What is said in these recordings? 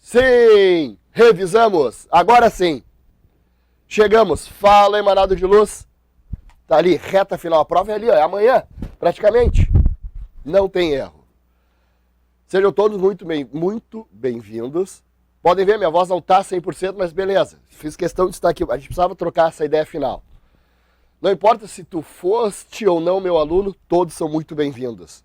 Sim, revisamos. Agora sim. Chegamos. Fala, emanado de luz. Tá ali, reta final. A prova é ali, ó, é amanhã, praticamente. Não tem erro. Sejam todos muito bem-vindos. Podem ver, minha voz não tá 100%, mas beleza. Fiz questão de estar aqui. A gente precisava trocar essa ideia final. Não importa se tu foste ou não meu aluno, todos são muito bem-vindos.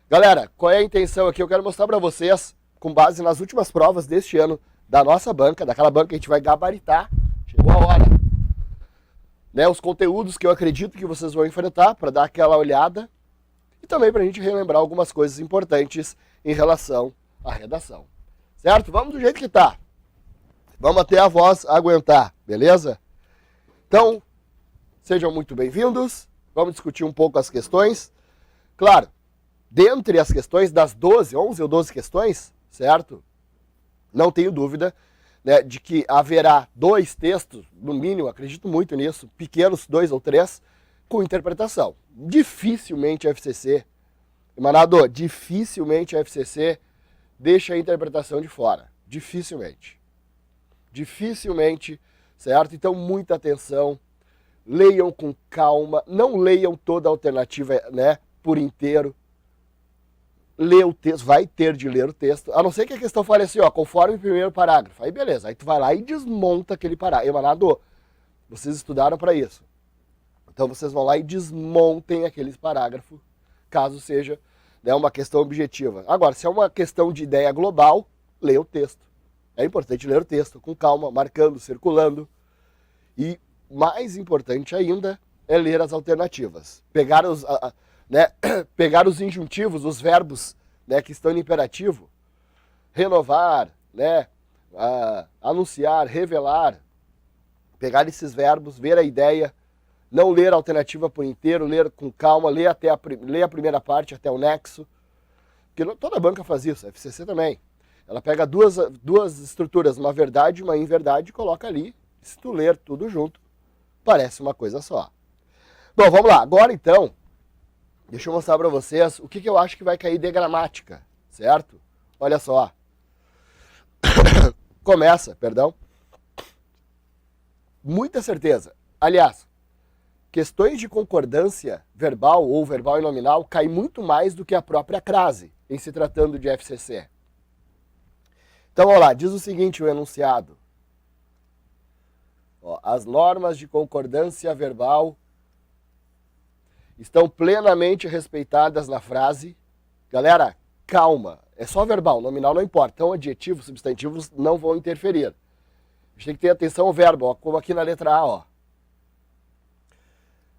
Galera, qual é a intenção aqui? Eu quero mostrar para vocês, com base nas últimas provas deste ano, da nossa banca, daquela banca que a gente vai gabaritar. Chegou a hora. Né, os conteúdos que eu acredito que vocês vão enfrentar, para dar aquela olhada. E também para a gente relembrar algumas coisas importantes em relação à redação. Certo? Vamos do jeito que tá. Vamos até a voz aguentar, beleza? Então, sejam muito bem-vindos. Vamos discutir um pouco as questões. Claro, dentre as questões das 11 ou 12 questões, certo? Não tenho dúvida, né, de que haverá 2 textos, no mínimo, acredito muito nisso, pequenos 2 ou 3, com interpretação. Dificilmente a FCC, Emanado, dificilmente a FCC deixa a interpretação de fora. Dificilmente. Dificilmente, certo? Então, muita atenção. Leiam com calma. Não leiam toda a alternativa, né, por inteiro. Lê o texto, vai ter de ler o texto. A não ser que a questão fale assim, ó, conforme o primeiro parágrafo. Aí beleza, aí tu vai lá e desmonta aquele parágrafo. Emanado, vocês estudaram para isso. Então vocês vão lá e desmontem aquele parágrafo, caso seja, né, uma questão objetiva. Agora, se é uma questão de ideia global, leia o texto. É importante ler o texto com calma, marcando, circulando. E mais importante ainda é ler as alternativas. Pegar os injuntivos, os verbos, né, que estão no imperativo. Renovar, né, anunciar, revelar. Pegar esses verbos, ver a ideia. Não ler a alternativa por inteiro, ler com calma, ler a primeira parte até o nexo. Porque toda banca faz isso, a FCC também. Ela pega duas estruturas, uma verdade e uma inverdade, e coloca ali. Se tu ler tudo junto, parece uma coisa só. Bom, vamos lá. Agora então, deixa eu mostrar para vocês o que eu acho que vai cair de gramática, certo? Olha só. Começa, perdão. Muita certeza. Aliás, questões de concordância verbal ou verbal e nominal caem muito mais do que a própria crase, em se tratando de FCC. Então, vamos lá, diz o seguinte o enunciado. Ó, as normas de concordância verbal estão plenamente respeitadas na frase. Galera, calma, é só verbal, nominal não importa. Então, adjetivos, substantivos não vão interferir. A gente tem que ter atenção ao verbo, ó, como aqui na letra A, ó.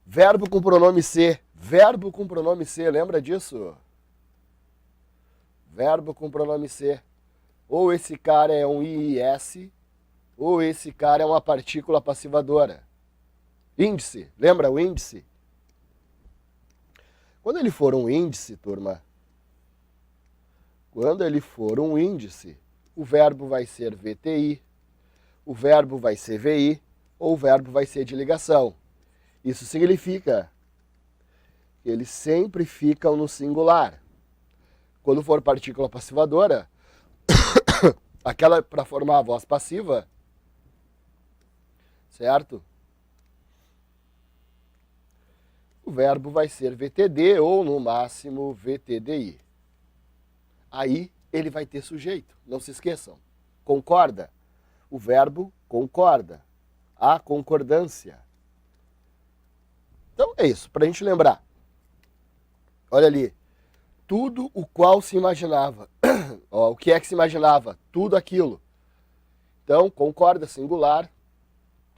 Verbo com pronome C. Verbo com pronome C, lembra disso? Verbo com pronome C. Ou esse cara é um IIS, ou esse cara é uma partícula passivadora. Índice, lembra o índice? Quando ele for um índice, turma, quando ele for um índice, o verbo vai ser VTI, o verbo vai ser VI, ou o verbo vai ser de ligação. Isso significa que eles sempre ficam no singular. Quando for partícula passivadora, aquela para formar a voz passiva, certo? O verbo vai ser VTD ou, no máximo, VTDI. Aí ele vai ter sujeito, não se esqueçam. Concorda? O verbo concorda. Há concordância. Então é isso, para a gente lembrar. Olha ali. Tudo o qual se imaginava. Ó, o que é que se imaginava? Tudo aquilo. Então, concorda, singular.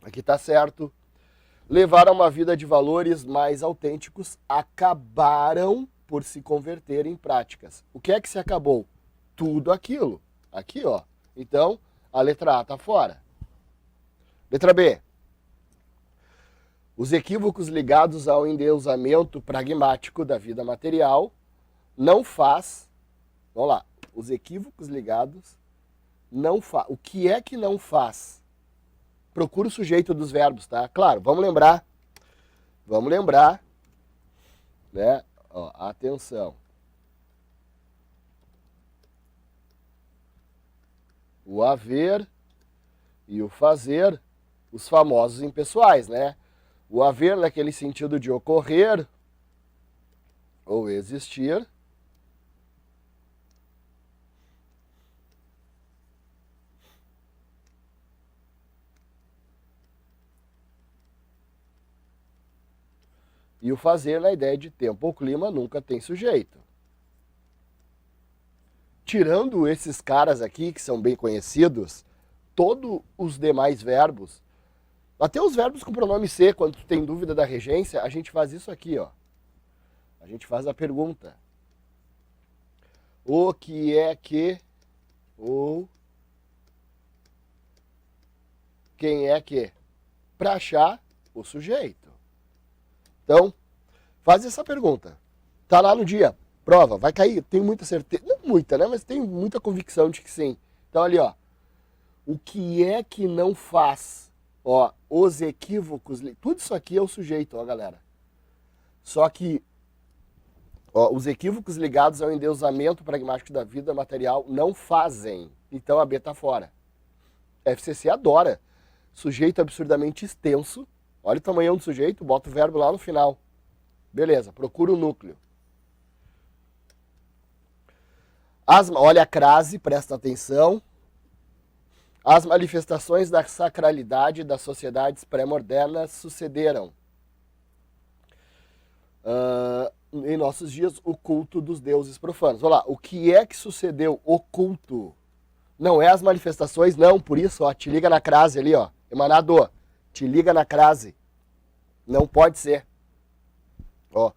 Aqui está certo. Levaram uma vida de valores mais autênticos, acabaram por se converter em práticas. O que é que se acabou? Tudo aquilo. Aqui, ó. Então, a letra A está fora. Letra B. Os equívocos ligados ao endeusamento pragmático da vida material não faz... Vamos lá. Os equívocos ligados não faz... O que é que não faz? Procura o sujeito dos verbos, tá? Claro, vamos lembrar, né? Ó, atenção. O haver e o fazer, os famosos impessoais, né? O haver naquele sentido de ocorrer ou existir. E o fazer na ideia de tempo ou clima nunca tem sujeito. Tirando esses caras aqui, que são bem conhecidos, todos os demais verbos, até os verbos com pronome ser, quando tu tem dúvida da regência, a gente faz isso aqui, ó. A gente faz a pergunta. O que é que, ou quem é que, para achar o sujeito. Então, faz essa pergunta. Tá lá no dia, prova, vai cair, tenho muita certeza, não muita, né, mas tenho muita convicção de que sim. Então ali, ó, o que é que não faz? Ó, os equívocos, tudo isso aqui é o sujeito, ó, galera. Só que, ó, os equívocos ligados ao endeusamento pragmático da vida material não fazem. Então a B tá fora. FCC adora. Sujeito absurdamente extenso. Olha o tamanho do sujeito, bota o verbo lá no final. Beleza, procura o núcleo. Olha a crase, presta atenção. As manifestações da sacralidade das sociedades pré-modernas sucederam. Em nossos dias, o culto dos deuses profanos. Olha lá, o que é que sucedeu? O culto. Não é as manifestações, não. Por isso, ó, te liga na crase ali, ó. Emanado, te liga na crase. Não pode ser. Ó,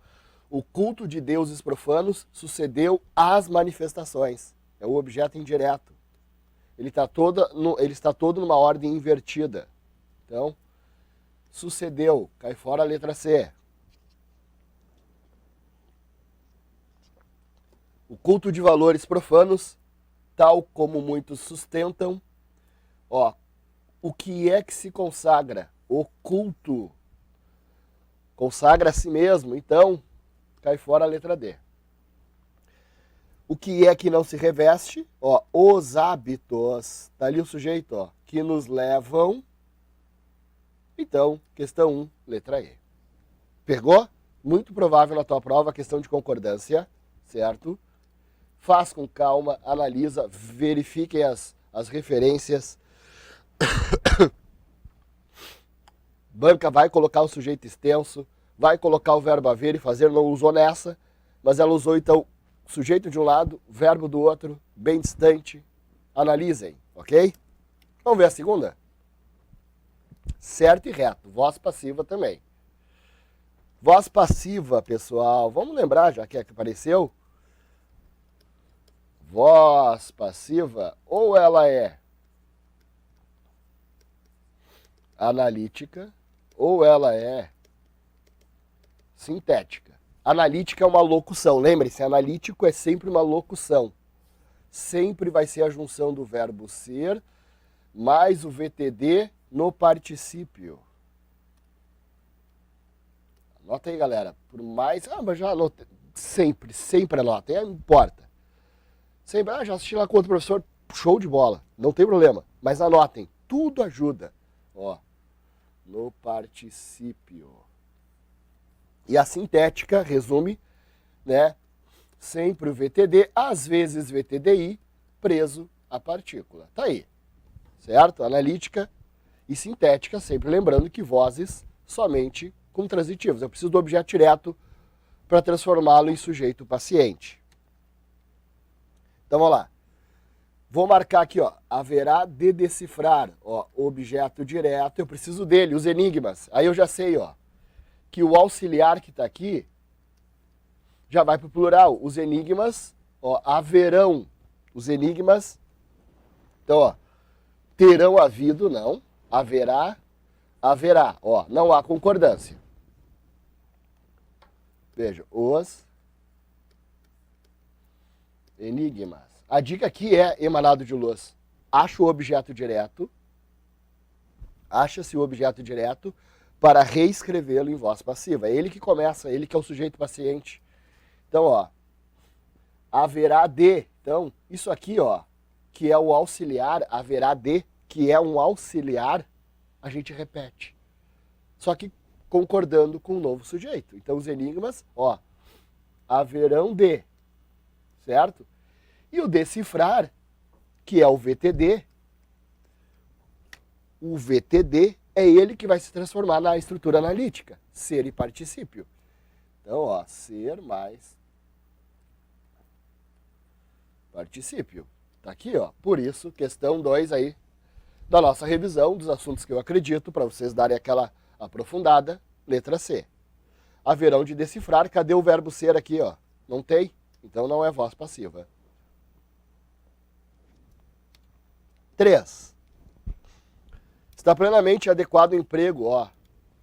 o culto de deuses profanos sucedeu às manifestações. É o objeto indireto. Ele está todo numa ordem invertida. Então, sucedeu. Cai fora a letra C. O culto de valores profanos, tal como muitos sustentam, ó, o que é que se consagra? O culto. Consagra a si mesmo, então, cai fora a letra D. O que é que não se reveste? Ó, os hábitos, tá ali o sujeito, ó, que nos levam. Então, questão 1, letra E. Pegou? Muito provável na tua prova a questão de concordância, certo? Faz com calma, analisa, verifiquem as referências. Banca vai colocar o sujeito extenso, vai colocar o verbo haver e fazer, não usou nessa, mas ela usou então sujeito de um lado, verbo do outro, bem distante. Analisem, ok? Vamos ver a segunda? Certo e reto, voz passiva também. Voz passiva, pessoal, vamos lembrar, já que apareceu. Voz passiva, ou ela é analítica, ou ela é sintética. Analítica é uma locução, lembre-se, analítico é sempre uma locução. Sempre vai ser a junção do verbo ser mais o VTD no particípio. Anota aí, galera. Por mais... mas já anotei. Sempre anota, não importa. Sempre, já assisti lá com outro professor, show de bola, não tem problema. Mas anotem, tudo ajuda. Ó, no particípio. E a sintética resume, né, sempre o VTD, às vezes VTDI, preso à partícula. Tá aí, certo? Analítica e sintética, sempre lembrando que vozes somente com transitivos. Eu preciso do objeto direto para transformá-lo em sujeito paciente. Então vamos lá. Vou marcar aqui, ó, haverá de decifrar, ó, objeto direto, eu preciso dele, os enigmas. Aí eu já sei, ó, que o auxiliar que está aqui já vai para o plural. Os enigmas, ó, haverão. Os enigmas, então, ó, terão havido, não. Haverá, haverá. Ó, não há concordância. Veja, os enigmas. A dica aqui é emanado de luz. Acha o objeto direto. Acha-se o objeto direto para reescrevê-lo em voz passiva. É ele que começa, ele que é o sujeito paciente. Então, ó, haverá de. Então, isso aqui, ó, que é o auxiliar, haverá de, que é um auxiliar, a gente repete. Só que concordando com o novo sujeito. Então os enigmas, ó, haverão de, certo? E o decifrar, que é o VTD é ele que vai se transformar na estrutura analítica, ser e particípio. Então, ó, ser mais particípio. Tá aqui, ó. Por isso, questão 2 aí da nossa revisão dos assuntos que eu acredito, para vocês darem aquela aprofundada, letra C. Haverão de decifrar, cadê o verbo ser aqui, ó? Não tem? Então não é voz passiva. 3. Está plenamente adequado ao emprego, ó.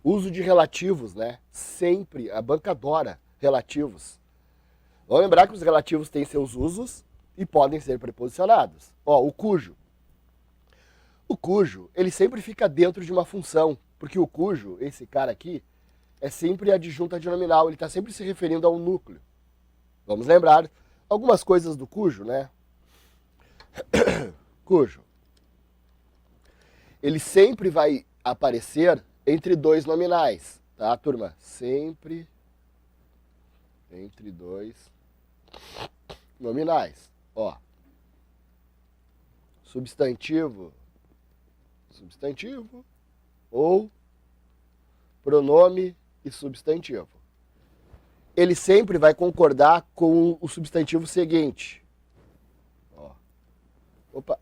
Uso de relativos, né? Sempre, a banca adora relativos. Vamos lembrar que os relativos têm seus usos e podem ser preposicionados. Ó, o cujo. O cujo, ele sempre fica dentro de uma função, porque o cujo, esse cara aqui, é sempre adjunto adnominal, ele está sempre se referindo a um núcleo. Vamos lembrar algumas coisas do cujo, né? Cujo. Ele sempre vai aparecer entre dois nominais, tá, turma? Sempre entre dois nominais. Ó, substantivo, ou pronome e substantivo. Ele sempre vai concordar com o substantivo seguinte. Ó. Opa.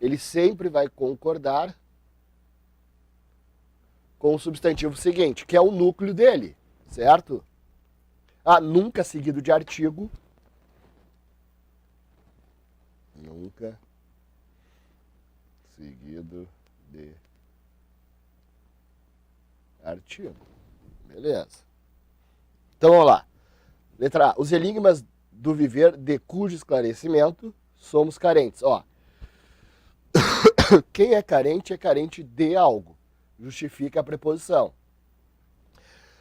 Ele sempre vai concordar com o substantivo seguinte, que é o núcleo dele, certo? Ah, nunca seguido de artigo. Nunca seguido de artigo. Beleza. Então, vamos lá. Letra A. Os enigmas do viver de cujo esclarecimento somos carentes. Ó, quem é carente de algo. Justifica a preposição.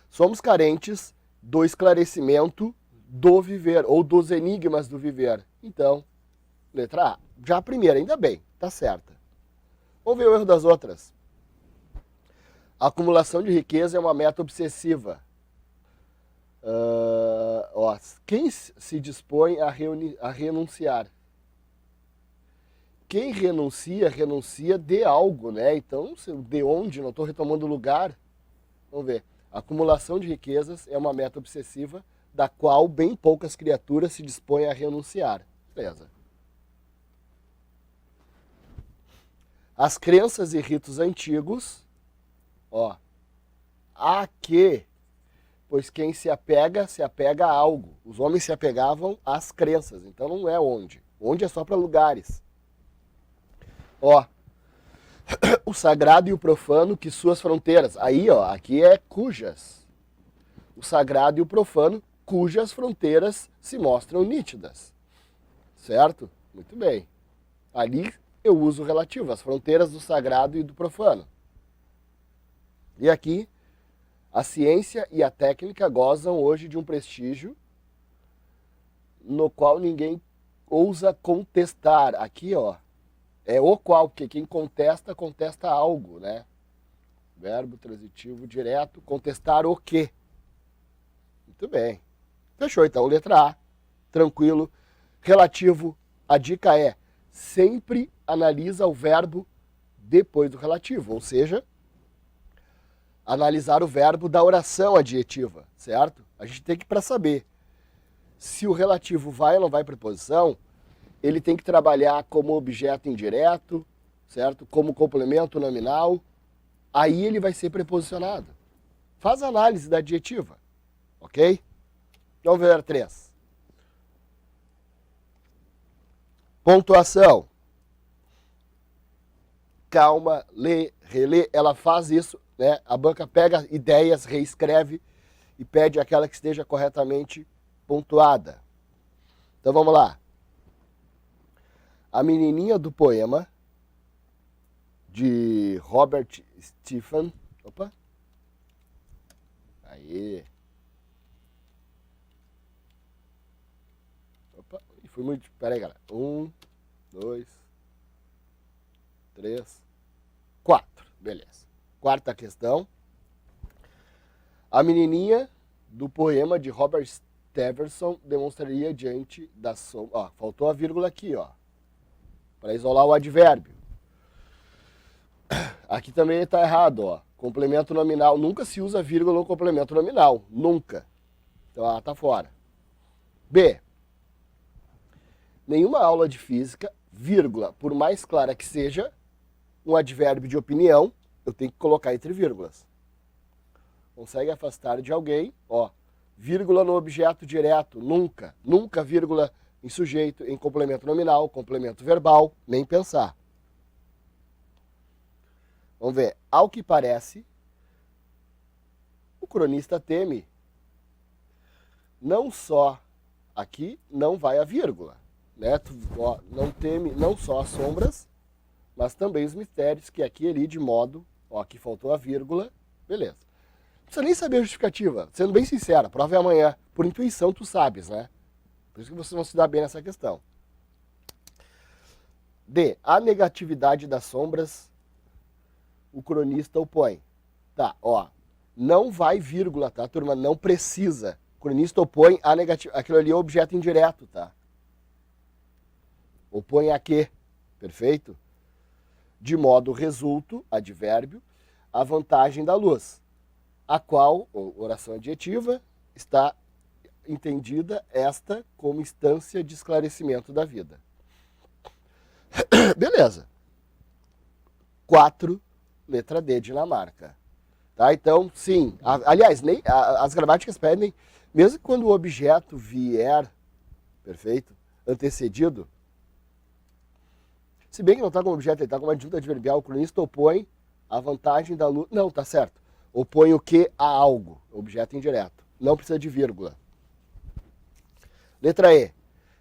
Somos carentes do esclarecimento do viver, ou dos enigmas do viver. Então, letra A. Já a primeira, ainda bem, tá certa. Vamos ver o erro das outras. A acumulação de riqueza é uma meta obsessiva. Ó, quem se dispõe a renunciar? Quem renuncia de algo, né? Então, de onde? Não estou retomando o lugar. Vamos ver. A acumulação de riquezas é uma meta obsessiva da qual bem poucas criaturas se dispõem a renunciar. Beleza. As crenças e ritos antigos, ó, a que, pois quem se apega a algo. Os homens se apegavam às crenças, então não é onde. Onde é só para lugares. Ó, o sagrado e o profano que suas fronteiras. Aí, ó, aqui é cujas. O sagrado e o profano cujas fronteiras se mostram nítidas. Certo? Muito bem. Ali eu uso o relativo, as fronteiras do sagrado e do profano. E aqui, a ciência e a técnica gozam hoje de um prestígio no qual ninguém ousa contestar. Aqui, ó, é o qual, porque quem contesta, contesta algo, né? Verbo transitivo direto, contestar o quê? Muito bem. Fechou, então, letra A. Tranquilo. Relativo, a dica é, sempre analisa o verbo depois do relativo, ou seja, analisar o verbo da oração adjetiva, certo? A gente tem que, para saber se o relativo vai ou não vai preposição, ele tem que trabalhar como objeto indireto, certo? Como complemento nominal, aí ele vai ser preposicionado. Faz a análise da adjetiva, ok? Vamos ver a 3. Pontuação. Calma, lê, relê, ela faz isso, né? A banca pega ideias, reescreve e pede aquela que esteja corretamente pontuada. Então vamos lá. A menininha do poema de Robert Stephen. Opa. Aí. Opa, e fui muito... Pera aí, galera. 1, 2, 3, 4. Beleza. Quarta questão. A menininha do poema de Robert Stevenson demonstraria diante da sombra... Ó, faltou a vírgula aqui, ó. Para isolar o advérbio. Aqui também está errado, ó. Complemento nominal. Nunca se usa vírgula no complemento nominal. Nunca. Então ela está fora. B. Nenhuma aula de física, vírgula, por mais clara que seja, um advérbio de opinião, eu tenho que colocar entre vírgulas. Consegue afastar de alguém, ó. Vírgula no objeto direto, nunca. Nunca vírgula em sujeito, em complemento nominal, complemento verbal, nem pensar. Vamos ver. Ao que parece, o cronista teme não só aqui, não vai a vírgula, né? Ó, não teme não só as sombras, mas também os mistérios, que aqui ali de modo, ó, aqui faltou a vírgula, beleza. Não precisa nem saber a justificativa, sendo bem sincero, a prova é amanhã, por intuição tu sabes, né? Por isso que vocês vão se dar bem nessa questão. D. A negatividade das sombras, o cronista opõe. Tá, ó, não vai vírgula, tá, turma? Não precisa. O cronista opõe a negatividade. Aquilo ali é objeto indireto, tá? Opõe a quê? Perfeito? De modo resulto, advérbio, a vantagem da luz, a qual, oração adjetiva, está entendida esta como instância de esclarecimento da vida. Beleza. 4, letra D, Dinamarca. Tá? Então, sim. Aliás, nem, as gramáticas pedem, mesmo quando o objeto vier, perfeito, antecedido, se bem que não está como objeto, ele está como adjunto adverbial, o cronista opõe a vantagem da luz. Não, tá certo. Opõe o que a algo, objeto indireto. Não precisa de vírgula. Letra E.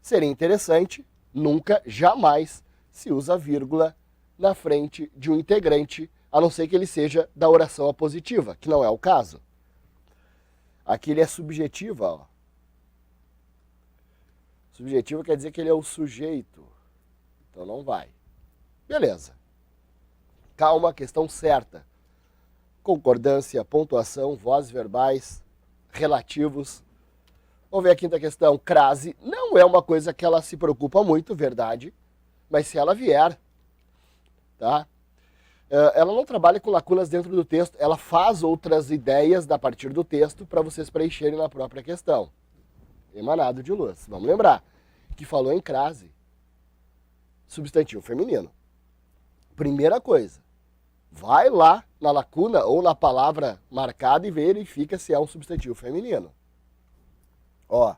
Seria interessante, nunca, jamais se usa vírgula na frente de um integrante, a não ser que ele seja da oração apositiva, que não é o caso. Aqui ele é subjetiva, ó. Subjetiva quer dizer que ele é o sujeito. Então não vai. Beleza. Calma, questão certa. Concordância, pontuação, vozes verbais, relativos. Vamos ver a quinta questão. Crase não é uma coisa que ela se preocupa muito, verdade, mas se ela vier, tá? Ela não trabalha com lacunas dentro do texto, ela faz outras ideias a partir do texto para vocês preencherem na própria questão. Emanado de luz. Vamos lembrar que falou em crase, substantivo feminino. Primeira coisa, vai lá na lacuna ou na palavra marcada e verifica se é um substantivo feminino. Ó,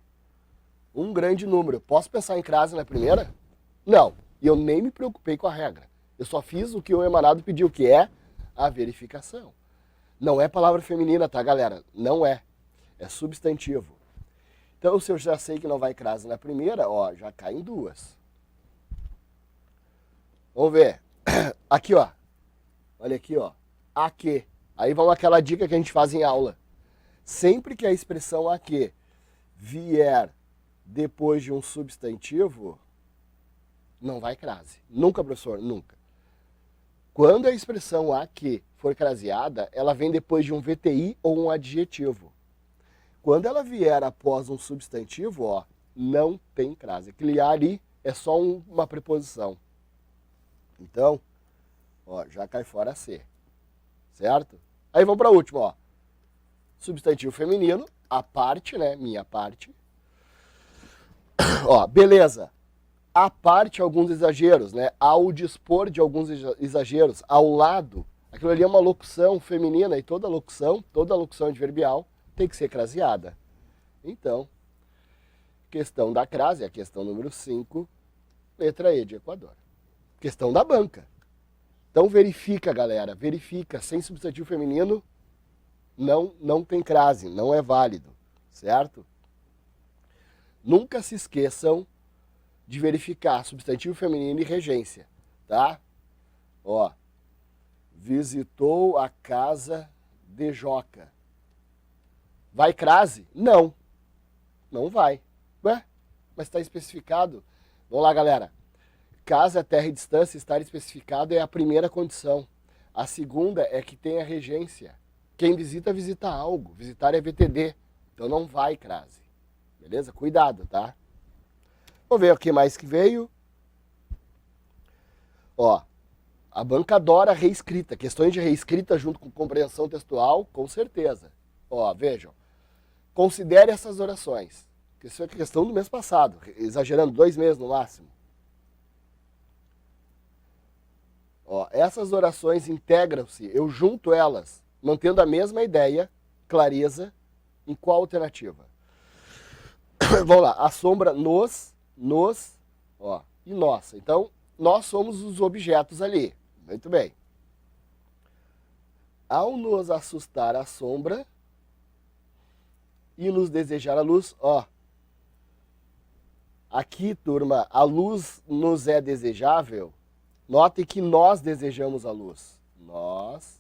um grande número. Posso pensar em crase na primeira? Não. E eu nem me preocupei com a regra. Eu só fiz o que o emanado pediu, que é a verificação. Não é palavra feminina, tá, galera? Não é. É substantivo. Então, se eu já sei que não vai crase na primeira, ó, já cai em duas. Vamos ver. Aqui, ó. Olha aqui, ó. A que. Aí vamos àquela dica que a gente faz em aula. Sempre que a expressão a que vier depois de um substantivo, não vai crase. Nunca, professor, nunca. Quando a expressão a que for craseada, ela vem depois de um VTI ou um adjetivo. Quando ela vier após um substantivo, ó, não tem crase. Aquele ali é só uma preposição. Então, ó, já cai fora C. Certo? Aí vamos para a última, ó. Substantivo feminino, a parte, né? Minha parte. Ó, beleza. A parte alguns exageros, né? Ao dispor de alguns exageros, ao lado. Aquilo ali é uma locução feminina e toda locução adverbial tem que ser craseada. Então, questão da crase, a questão número 5, letra E de Equador. Questão da banca. Então verifica, galera, verifica. Sem substantivo feminino, não tem crase, não é válido, certo? Nunca se esqueçam de verificar substantivo feminino e regência, tá? Ó, visitou a casa de Joca. Vai crase? Não. Não vai. Ué, mas está especificado. Vamos lá, galera. Casa, terra e distância estar especificado é a primeira condição. A segunda é que tenha regência. Quem visita, visita algo. Visitar é VTD. Então não vai crase. Beleza? Cuidado, tá? Vamos ver o que mais que veio. Ó, a banca adora reescrita. Questões de reescrita junto com compreensão textual, com certeza. Ó, vejam. Considere essas orações. Isso é questão do mês passado, exagerando, 2 meses no máximo. Ó, essas orações integram-se, eu junto elas, mantendo a mesma ideia, clareza, em qual alternativa? Vamos lá, a sombra nos, ó, e nossa. Então, nós somos os objetos ali. Muito bem. Ao nos assustar a sombra e nos desejar a luz, ó. Aqui, turma, a luz nos é desejável. Notem que nós desejamos a luz. Nós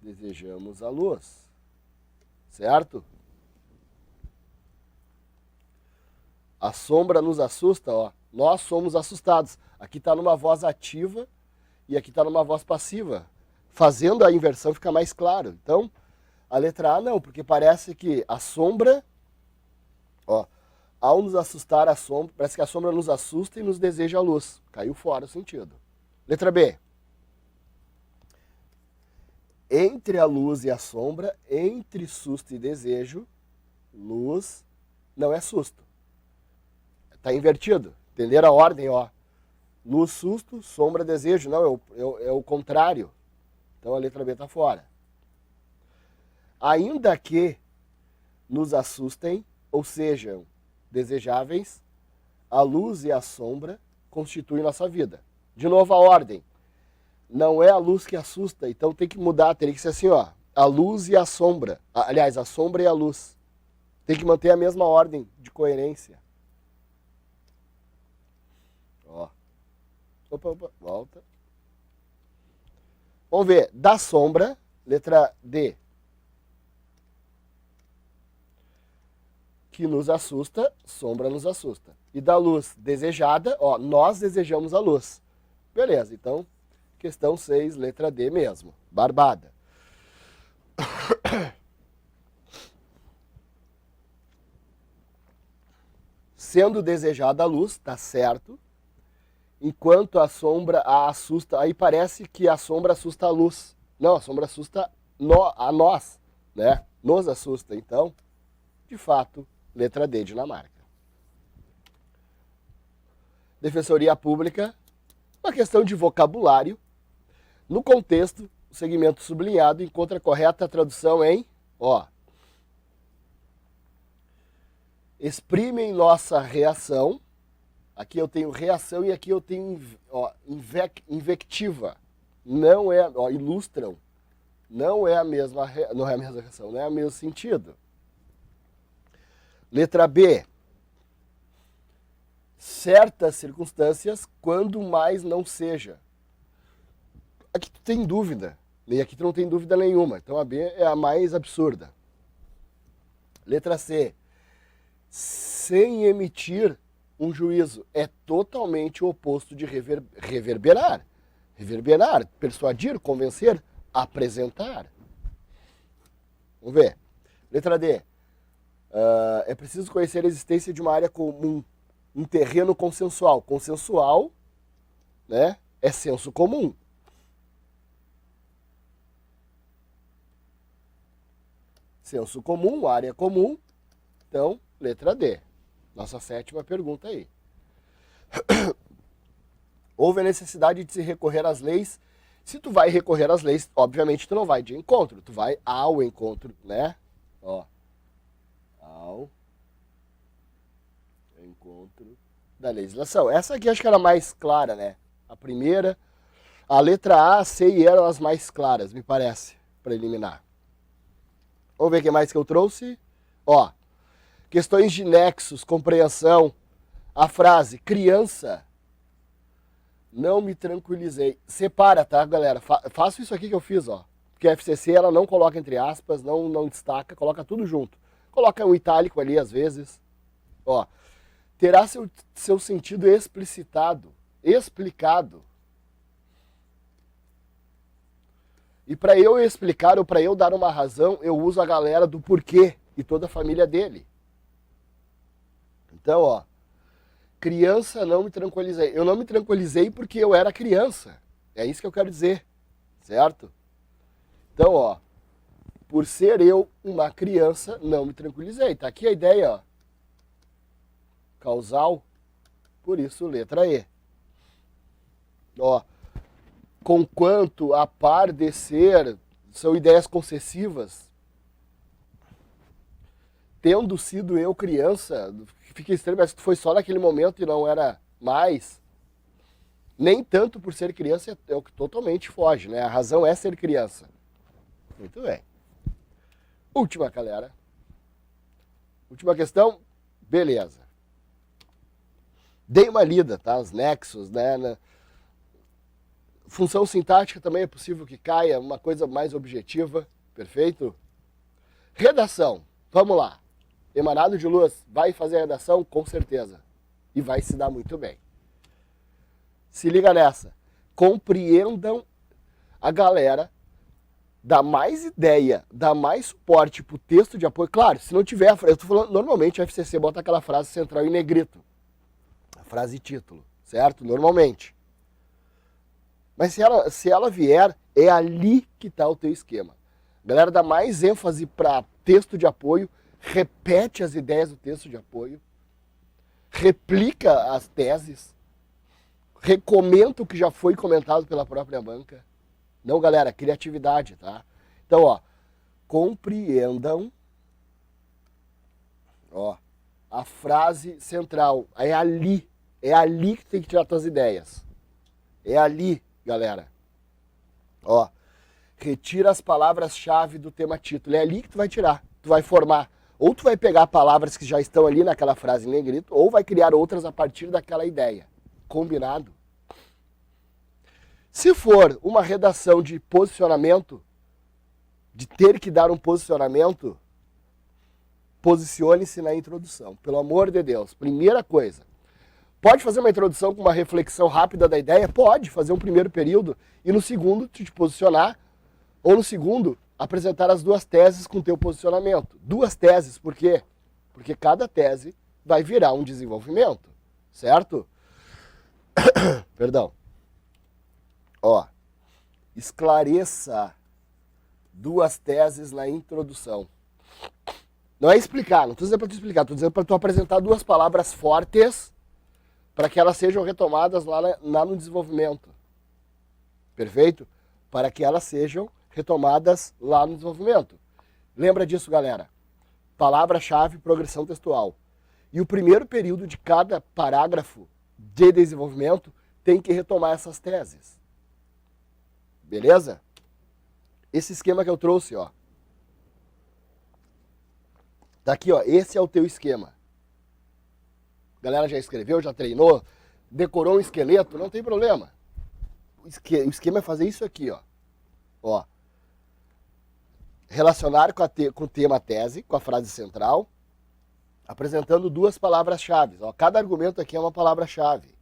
desejamos a luz. Certo? A sombra nos assusta, ó. Nós somos assustados. Aqui está numa voz ativa e aqui está numa voz passiva. Fazendo a inversão fica mais claro. Então, a letra A não, porque parece que a sombra, ó, ao nos assustar a sombra, parece que a sombra nos assusta e nos deseja a luz. Caiu fora o sentido. Letra B. Entre a luz e a sombra, entre susto e desejo, luz não é susto. Está invertido. Entenderam a ordem, ó. Luz, susto, sombra, desejo. Não, é o contrário. Então a letra B está fora. Ainda que nos assustem, ou sejam desejáveis, a luz e a sombra constituem nossa vida. De novo a ordem. Não é a luz que assusta, então tem que mudar, teria que ser assim, ó. A luz e a sombra. Aliás, a sombra e a luz. Tem que manter a mesma ordem de coerência. Ó. Opa, volta. Vamos ver. Da sombra, letra D. Que nos assusta, sombra nos assusta. E da luz desejada, ó, nós desejamos a luz. Beleza, então, questão 6, letra D mesmo. Barbada. Sendo desejada a luz, tá certo. Enquanto a sombra a assusta, aí parece que a sombra assusta a luz. Não, a sombra assusta a nós, né? Nos assusta, então, de fato, letra D, Dinamarca. Defensoria Pública, uma questão de vocabulário. No contexto, o segmento sublinhado encontra a correta tradução em, ó, exprimem nossa reação. Aqui eu tenho reação e aqui eu tenho, ó, invectiva. Não é, ó, ilustram. Não é a mesma reação, não é o mesmo sentido. Letra B. Certas circunstâncias, quando mais não seja. Aqui tu tem dúvida, e aqui tu não tem dúvida nenhuma. Então a B é a mais absurda. Letra C. Sem emitir um juízo. É totalmente o oposto de reverberar. Reverberar, persuadir, convencer, apresentar. Vamos ver. Letra D. É preciso conhecer a existência de uma área comum, um terreno consensual. Consensual, né, é senso comum. Senso comum, área comum. Então, letra D. Nossa 7ª pergunta aí. Houve a necessidade de se recorrer às leis. Se tu vai recorrer às leis, obviamente tu não vai de encontro, tu vai ao encontro, né? Ó. Ao encontro da legislação. Essa aqui acho que era mais clara, né? A primeira, a letra A, C e E eram as mais claras, me parece, para eliminar. Vamos ver o que mais que eu trouxe. Ó, questões de nexos, compreensão. A frase, criança, não me tranquilizei. Separa, tá, galera? Faço isso aqui que eu fiz, ó. porque a FCC ela não coloca entre aspas, não destaca, coloca tudo junto. Coloca um itálico ali às vezes. Ó, terá seu sentido explicitado, explicado. E para eu explicar ou para eu dar uma razão, eu uso a galera do porquê e toda a família dele. Então, ó, criança não me tranquilizei. Eu não me tranquilizei porque eu era criança. É isso que eu quero dizer, certo? Então, ó, por ser eu uma criança, não me tranquilizei. Tá aqui a ideia, ó. Causal, por isso letra E. Ó, conquanto a par de ser, são ideias concessivas. Tendo sido eu criança, fica estranho, mas foi só naquele momento e não era mais. Nem tanto por ser criança é o que totalmente foge, né? A razão é ser criança. Muito bem. Última, galera. Última questão. Beleza. Dei uma lida, tá? Os nexos, né? Função sintática também é possível que caia, uma coisa mais objetiva. Perfeito? Redação. Vamos lá. Emanado de Luz vai fazer a redação? Com certeza. E vai se dar muito bem. Se liga nessa. Compreendam a galera, dá mais ideia, dá mais suporte pro texto de apoio. Claro, se não tiver, eu tô falando, normalmente a FCC bota aquela frase central em negrito. A frase título, certo? Normalmente. Mas se ela vier, é ali que tá o teu esquema. A galera dá mais ênfase para texto de apoio, repete as ideias do texto de apoio, replica as teses, recomenta o que já foi comentado pela própria banca. Não, galera, criatividade, tá? Então, ó, compreendam, ó, a frase central. É ali que tem que tirar tuas ideias. É ali, galera. Ó, retira as palavras-chave do tema título. É ali que tu vai tirar, tu vai formar. Ou tu vai pegar palavras que já estão ali naquela frase em negrito, ou vai criar outras a partir daquela ideia. Combinado? Se for uma redação de posicionamento, de ter que dar um posicionamento, posicione-se na introdução. Pelo amor de Deus. Primeira coisa. Pode fazer uma introdução com uma reflexão rápida da ideia? Pode fazer um primeiro período e no segundo te posicionar, ou no segundo apresentar as duas teses com teu posicionamento. Duas teses, por quê? Porque cada tese vai virar um desenvolvimento, certo? Perdão. Ó, esclareça duas teses na introdução. Não é explicar, não estou dizendo para tu explicar, estou dizendo para tu apresentar duas palavras fortes para que elas sejam retomadas lá no desenvolvimento. Perfeito? Para que elas sejam retomadas lá no desenvolvimento. Lembra disso, galera? Palavra-chave, progressão textual. E o primeiro período de cada parágrafo de desenvolvimento tem que retomar essas teses. Beleza? Esse esquema que eu trouxe, ó. Tá aqui, ó. Esse é o teu esquema. A galera já escreveu, já treinou, decorou um esqueleto, não tem problema. O esquema é fazer isso aqui, ó. Ó. Relacionar com o tema tese, com a frase central, apresentando duas palavras-chave. Cada argumento aqui é uma palavra-chave.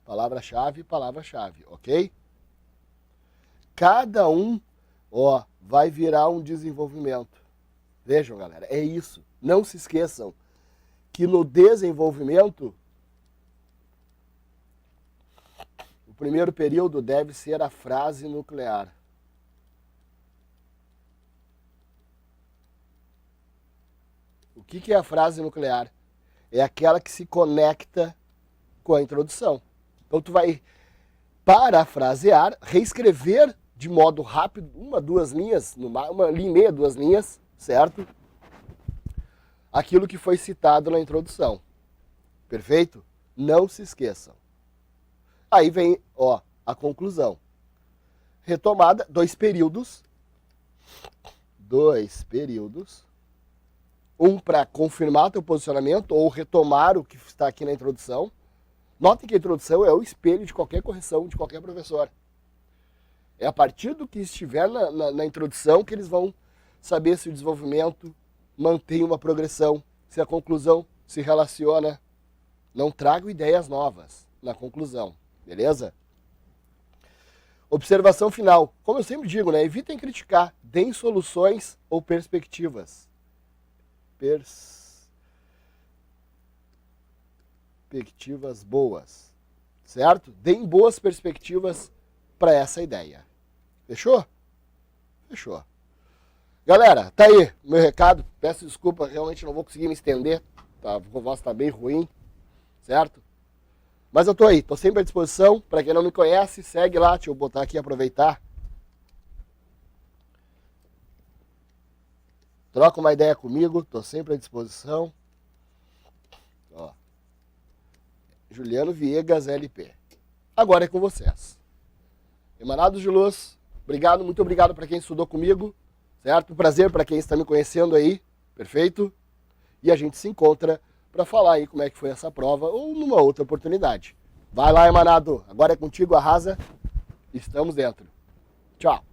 Palavra-chave, palavra-chave, ok? Cada um, ó, vai virar um desenvolvimento. Vejam, galera, é isso. Não se esqueçam que no desenvolvimento, o primeiro período deve ser a frase nuclear. O que é a frase nuclear? É aquela que se conecta com a introdução. Então tu vai parafrasear, reescrever de modo rápido, uma, duas linhas, uma linha e meia, duas linhas, certo? Aquilo que foi citado na introdução. Perfeito? Não se esqueçam. Aí vem, ó, a conclusão. Retomada, dois períodos. Um para confirmar teu posicionamento ou retomar o que está aqui na introdução. Notem que a introdução é o espelho de qualquer correção de qualquer professor. É a partir do que estiver na introdução que eles vão saber se o desenvolvimento mantém uma progressão, se a conclusão se relaciona. Não trago ideias novas na conclusão, beleza? Observação final. Como eu sempre digo, né? Evitem criticar, deem soluções ou perspectivas. Perspectivas boas, certo? Deem boas perspectivas para essa ideia. Fechou? Fechou. Galera, tá aí meu recado. Peço desculpa, realmente não vou conseguir me estender. Tá? A voz tá bem ruim, certo? Mas eu tô aí, tô sempre à disposição. Para quem não me conhece, segue lá, deixa eu botar aqui, aproveitar. Troca uma ideia comigo, tô sempre à disposição. Ó. Juliano Viegas, LP. Agora é com vocês. Emanados de Luz, obrigado, muito obrigado para quem estudou comigo, certo? Prazer para quem está me conhecendo aí, perfeito? E a gente se encontra para falar aí como é que foi essa prova ou numa outra oportunidade. Vai lá, Emanado, agora é contigo, arrasa, estamos dentro. Tchau.